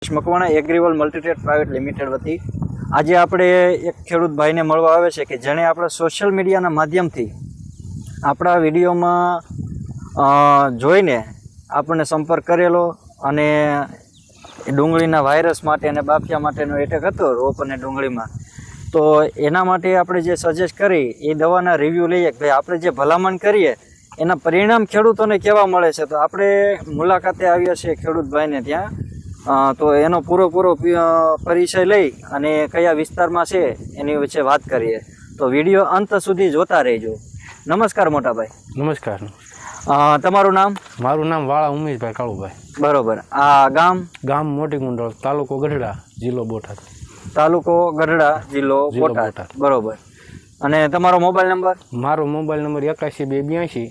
Haresh Makwana એગ્રીવલ મલ્ટીટ્રેડ private limited વતી આજે આપણે એક ખેડૂત ભાઈને મળવા આવે છે કે જેણે આપણા સોશિયલ મીડિયાના માધ્યમથી આપણા વિડીયોમાં જોઈને આપણને સંપર્ક કરેલો અને ડુંગળીના વાયરસ માટે અને બાફિયા માટેનો એટેક હતો રોપ અને ડુંગળીમાં. તો એના માટે આપણે જે સજેસ્ટ કરી એ દવાના રિવ્યૂ લઈએ કે ભાઈ આપણે જે ભલામણ કરીએ એના પરિણામ ખેડૂતોને કેવા મળે છે. તો આપણે મુલાકાતે આવ્યા છીએ ખેડૂતભાઈને ત્યાં, તો એનો પૂરો પરિચય લઈ અને કયા વિસ્તારમાં છે એની વચ્ચે વાત કરીએ. તો વિડીયો અંત સુધી જોતા રહેજો. નમસ્કાર મોટાભાઈ. નમસ્કાર. તમારું નામ? મારું નામ વાળા ઉમેશભાઈ કાળુભાઈ. બરોબર. આ ગામ મોટી કુંડળ, તાલુકો ગઢડા, જિલ્લો બોટાદ. તાલુકો ગઢડા, જિલ્લો બોટાદ. બરોબર. અને તમારો મોબાઈલ નંબર? મારો મોબાઈલ નંબર 81 282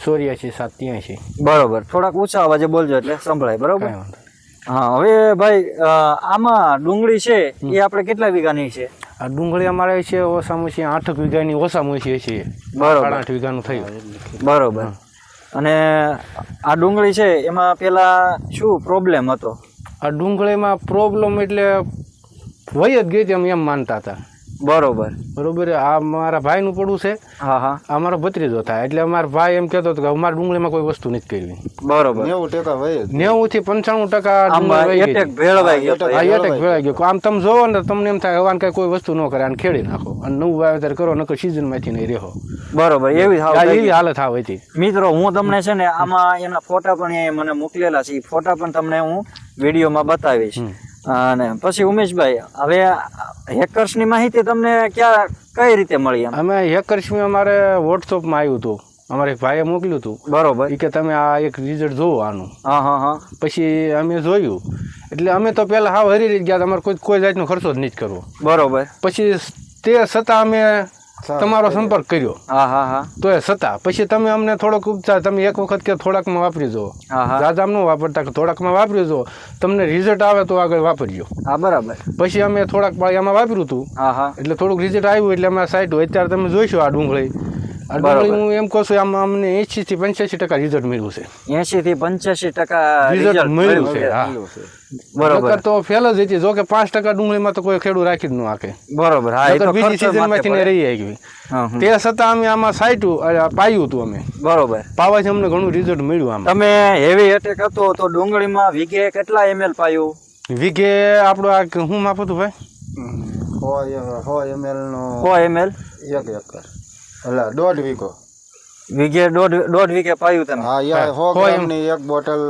84 783. બરોબર. થોડાક ઊંચા અવાજે બોલજો એટલે સંભળાય. બરોબર. હા, હવે ભાઈ આમાં ડુંગળી છે એ આપણે કેટલા વીઘાની છે? આ ડુંગળી અમારે છે ઓછામાં ઓછી 8 વીઘાની ઓછામાં ઓછી છે. બરોબર. 8 વીઘાનું થયું. બરોબર. અને આ ડુંગળી છે એમાં પેલા શું પ્રોબ્લેમ હતો? આ ડુંગળીમાં પ્રોબ્લેમ એટલે વય જ ગઈ હતી એમ માનતા હતા. બરોબર. આ મારા ભાઈનું પડવું છે. હા હા. આ મારો ભત્રીજો થાય એટલે અમારા ભાઈ એમ કહેતો હતો કે અમારા ડુંગળીમાં કોઈ વસ્તુ નથી કરવી. બરોબર. 90% 90 થી 95% એટેક ભેળવાઈ ગયો. આમ તમે જોવો ને તમને એમ થાય હવાન કઈ કોઈ વસ્તુ ન કરે અને ખેડી નાખો અને નવું વાવેતર કરો નકર સીઝન માંથી નહીં રહો. બરોબર. એવી હાલત આવે હતી. મિત્રો, હું તમને છે ને આમાં એના ફોટા પણ મને મોકલેલા છે. એ ફોટા પણ તમને હું વિડીયોમાં બતાવીશ. અને પછી ઉમેશભાઈ, હવે હેકર્સની માહિતી તમને કઈ રીતે મળી? અમે હેકર્સમાં અમારે વોટ્સઅપમાં આવ્યું હતું, અમારે એક ભાઈએ મોકલ્યું હતું. બરોબર. કે તમે આ એક રિઝલ્ટ જોવો આનું. હા. પછી અમે જોયું એટલે અમે તો પહેલા હાવ હરી રહી ગયા, અમારે કોઈ જાતનો ખર્ચો જ નહીં કરવો. બરોબર. પછી તે છતાં અમે તમારો સંપર્ક કર્યો. હા. તો એ છતાં પછી તમે અમને થોડોક ઉપચાર, તમે એક વખત કે થોડાકમાં વાપરી જુઓ, દાદામ ન વાપરતા કે થોડાકમાં વાપરી જુઓ, તમને રિઝલ્ટ આવે તો આગળ વાપરજો. હા, બરાબર. પછી અમે થોડાક પાળીયામાં વાપર્યું હતું એટલે થોડુંક રિઝલ્ટ આવ્યું એટલે અમે સાઈડ અત્યારે તમે જોઈશું આ ડુંગળી. હું એમ કહું છું આમાં અમને 80 થી 85% રિઝલ્ટ મળ્યું છે. 80 થી 85% રિઝલ્ટ મળ્યું છે. બરોબર. તો ફેલ જ હતી. જો કે 5% ડુંગળીમાં તો કોઈ ખેડૂત રાખી જ ન આકે. બરોબર. બીજી સિઝન માંથી રહી આવી. તે છતાં અમે આમાં પાયું હતું અમે. બરોબર. પાવાથી અમને ઘણું રિઝલ્ટ મળ્યું. આમ તમે હેવી એટેક હતો તો ડુંગળીમાં વીઘે કેટલા ml પાયું? વીઘે આપણું આ હું માપું હતું ભાઈ 100 ml નો 1 ml 1 એકર એટલે 1.5 વીઘો. વીઘે 1.5 વીઘે પાયું તમે? હા, 100 ગ્રામની એક બોટલ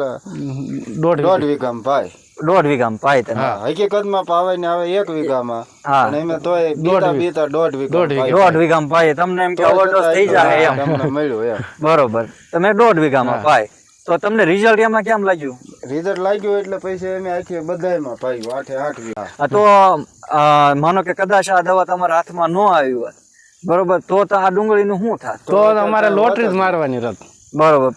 1.5 વીઘામાં પાય. 1.5 વીઘામાં પાય તમે? હા, હકીકતમાં પાવાય ને આવે 1 વીઘામાં. હા, અને એમે તોય બીતા 1.5 વીઘામાં પાય. તમને એમ કે ઓવરડોઝ થઈ જાય એમ તમને મળ્યું એમ. બરોબર. તમે 1.5 વીઘામાં પાય તો તમને રિઝલ્ટ એમાં કેમ લાગ્યું? રિઝલ્ટ લાગ્યું એટલે પછી અમે આખી બધાયમાં પાયું 8 વીઘા. તો માનો કે કદાચ આ દવા તમારા હાથમાં ન આવી હોય, બરોબર, તો આ ડુંગળીનું શું થાત? તો અમારે લોટરી જ મારવાની રત. બરોબર.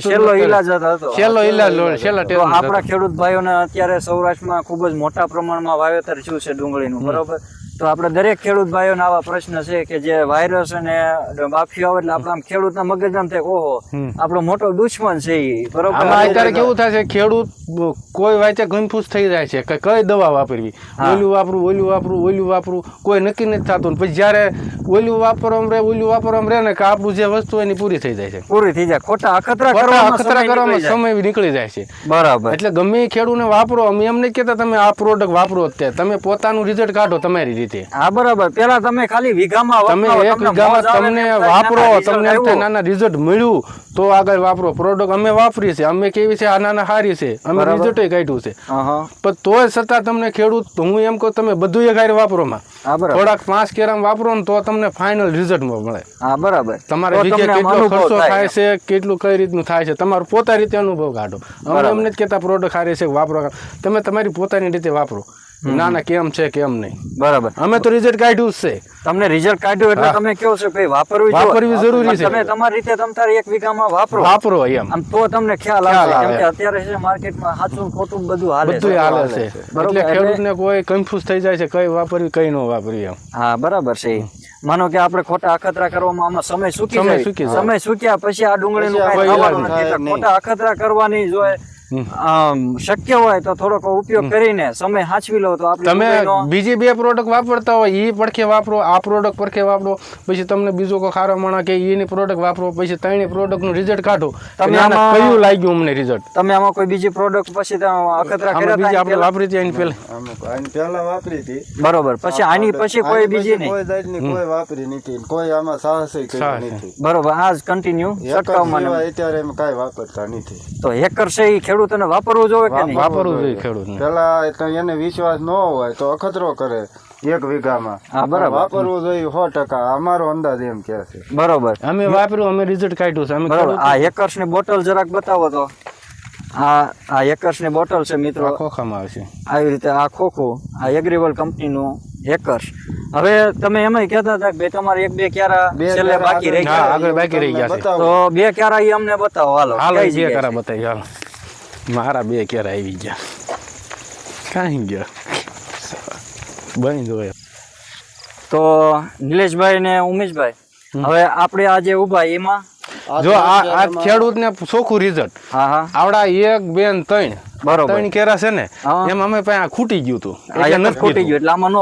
છેલ્લો ઈલાજ હતો. આપણા ખેડૂત ભાઈઓને અત્યારે સૌરાષ્ટ્રમાં ખૂબ જ મોટા પ્રમાણમાં વાવેતર થયું છે ડુંગળીનું. બરોબર. તો આપણે દરેક ખેડૂત ભાઈઓને આવા પ્રશ્ન છે કે જે વાયરસ અને બાફિયા આવે એટલે આપણા ખેડૂતના મગજમાં થાય ઓહો આપણો મોટો દુશ્મન છે એ. બરોબર. અત્યારે કેવું થાય છે, ખેડૂત કોઈ વાંચે કન્ફ્યુઝ થઈ જાય છે કે કઈ દવા વાપરવી, ઓલું વાપરું કોઈ નક્કી નથી થતું. પછી જયારે ઓલું વાપરવામાં રહે ને કે આપણું જે વસ્તુ એની પૂરી થઈ જાય છે. ખોટા અખતરા કરવામાં સમય નીકળી જાય છે. બરાબર. એટલે ગમે ખેડૂતને વાપરો. અમે એમ નહીં કહેતા તમે આ પ્રોડક્ટ વાપરો જ તે, તમે પોતાનું રિઝલ્ટ કાઢો તમારી રીતે. હા, બરાબર. પેલા તમે ખાલી વીઘામાં તમે 1 વીઘામાં તમને વાપરો, તમને નાના રિઝલ્ટ મળ્યું તો આગળ વાપરો. પ્રોડક્ટ અમે વાપરી છે, અમે કેવી છે આ નાના સારી છે, અમે રિઝલ્ટ કાઢ્યું છે. પણ તોય છતાં તમને ખેડૂત હું એમ કહું તમે બધું એક હારે વાપરો માં થોડાક 5 કેરામ વાપરો ને તો તમને ફાઇનલ રિઝલ્ટ મળે. હા, બરાબર. તમારે કેટલો ખર્ચો થાય છે, કેટલું કઈ રીતનું થાય છે, તમારું પોતાની રીતે અનુભવ કાઢો. અમે એમને જ કહેતા પ્રોડક્ટ સારી છે વાપરો, તમે તમારી પોતાની રીતે વાપરો. ના ના કેમ છે કેમ નહીં. બરાબર. અમે તો રિઝલ્ટ કાઢ્યું જ છે. તમને રિઝલ્ટ કાઢ્યું એટલે તમે કહો છો કે વાપરવી જરૂરી છે. તમે તમારી રીતે તમારે 1 વીઘામાં વાપરો એમ તો તમને ખ્યાલ આવે. કેમ કે અત્યારે છે માર્કેટમાં સાચું ખોટું બધું હાલે છે. એટલે ખેડૂતને કોઈ કન્ફ્યુઝ થઈ જાય છે કઈ વાપરવી કઈ ન વાપરવી એમ. હા, બરાબર છે. માનો કે આપણે ખોટા અખતરા કરવામાં આમાં સમય સુક્યા પછી આ ડુંગળીનું ખોટા અખતરા કરવાની જોઈએ શક્ય હોય તો થોડોક ઉપયોગ કરીને સમય સાચવી લો તો આપણે તમે બીજી 2 પ્રોડક્ટ વાપરતા હોય એ પડખે વાપરો, આ પ્રોડક્ટ પડખે વાપરો, પછી તમને બીજો કોઈ ખારો માણસ કે એની પ્રોડક્ટ વાપરો, પછી 3 પ્રોડક્ટનું રિઝલ્ટ કાઢો. તમે કયું લાગ્યું અમને રિઝલ્ટ? તમે આમાં કોઈ બીજી પ્રોડક્ટ પછી અખતરા કર્યા બીજી આપણે વાપરી હતી એની પહેલા વાપરી હતી. બરોબર. પછી આની પછી કોઈ બીજી નહીં, કોઈ જાતની કોઈ વાપરી નથી, કોઈ આમાં સાહસ કર્યું નથી. બરોબર. આ જ કન્ટિન્યુ છટકાવમાં અત્યારે એમ કાંઈ વાપરતા નથી. તો હેકર છે એ ખેડૂતોને વાપરવું જોઈએ કે નહીં? વાપરવું જોઈએ ખેડૂતને. પેલા એને વિશ્વાસ ન હોય તો અખતરો કરે 1 વીઘામાં. હા, બરાબર. વાપરવું જોઈએ 100%. અમારો અંદાજ એમ કે છે. બરોબર. અમે વાપર્યું, અમે રિઝલ્ટ કાઢ્યું છે. અમે બરોબર. આ હેકર્સ ની બોટલ જરાક બતાવો તો. આ હેકર્સ ની બોટલ છે મિત્રો, ખોખામાં આવશે આવી રીતે. આ ખોખું, આ એગ્રીવલ કંપનીનું હેકર્સ. હવે તમે એમાં કહેતા હતા કે તમારે 1-2 ક્યારા છેલ્લે બાકી રહી ગયા, આગળ બાકી રહી ગયા છે. તો 2 ક્યારા ઈ અમને બતાવો. હાલો, હાલો 2 ક્યારા બતાવી. હાલો, મારા 2 ક્યારા આવી ગયા. કાંઈ ગયા બની જોયા. તો નિલેશભાઈ ને ઉમેશભાઈ, હવે આપણે આ જે ઉભા એમાં જો આ ખેડૂત ને ચોખ્ખું રિઝલ્ટ. આવડા 1, 2 ને 3 બરોબર 3 કેરા છે ને, એમ અમે પાસે ખૂટી ગયું હતું, ખૂટી ગયું એટલે આમાં ન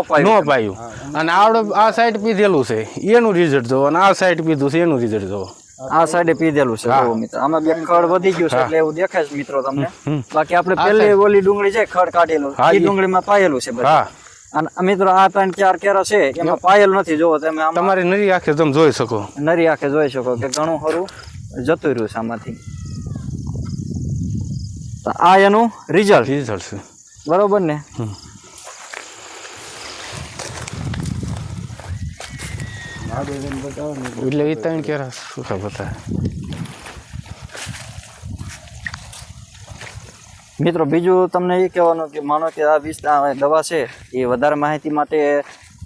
પાયું. અને આવડે આ સાઈડ પીધેલું છે એનું રિઝલ્ટ જોવો, અને આ સાઈડ પીધું છે એનું રિઝલ્ટ જોવો. આ સાઈડે પીધેલું છે મિત્રો. આમાં 2 ખડ વધી ગયું છે એટલે એવું દેખાય છે મિત્રો તમને. બાકી આપણે પેલી ઓલી ડુંગળી છે ખડ કાઢેલું, એ ડુંગળીમાં પાયેલું છે બધું. અને મિત્રો આ 3-4 કેરા છે એમાં પાયેલ નથી. જોવો તમે, તમારી નરી આંખે તમે જોઈ શકો, નરી આંખે જોઈ શકો કે ઘણું ખરું જતું રહ્યું છે આમાંથી. આ એનું રિઝલ્ટ છે. બરોબર ને? એટલે એ 3 કેરા સુખા બતાવે. મિત્રો બીજું તમને એ કહેવાનું કે માનો કે આ દવા છે એ વધારે માહિતી માટે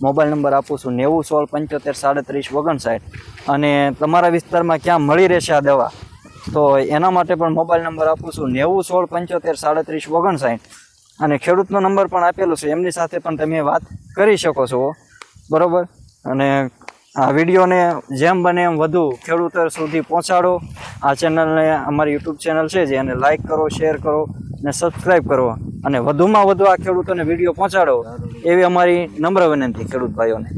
મોબાઈલ નંબર આપું છું 90 16 75 37 59. અને તમારા વિસ્તારમાં ક્યાં મળી રહેશે આ દવા તો એના માટે પણ મોબાઈલ નંબર આપું છું 90 16 75 37 59. અને ખેડૂતનો નંબર પણ આપેલો છે, એમની સાથે પણ તમે વાત કરી શકો છો. બરાબર. અને આ વિડીયોને જેમ બને એમ વધુ ખેડૂતો સુધી પહોંચાડો. આ ચેનલને, અમારી યુટ્યુબ ચેનલ છે જે એને લાઇક કરો, શેર કરો અને સબસ્ક્રાઈબ કરો. અને વધુમાં વધુ આ ખેડૂતોને વિડીયો પહોંચાડો એવી અમારી નમ્ર વિનંતી ખેડૂત ભાઈઓને.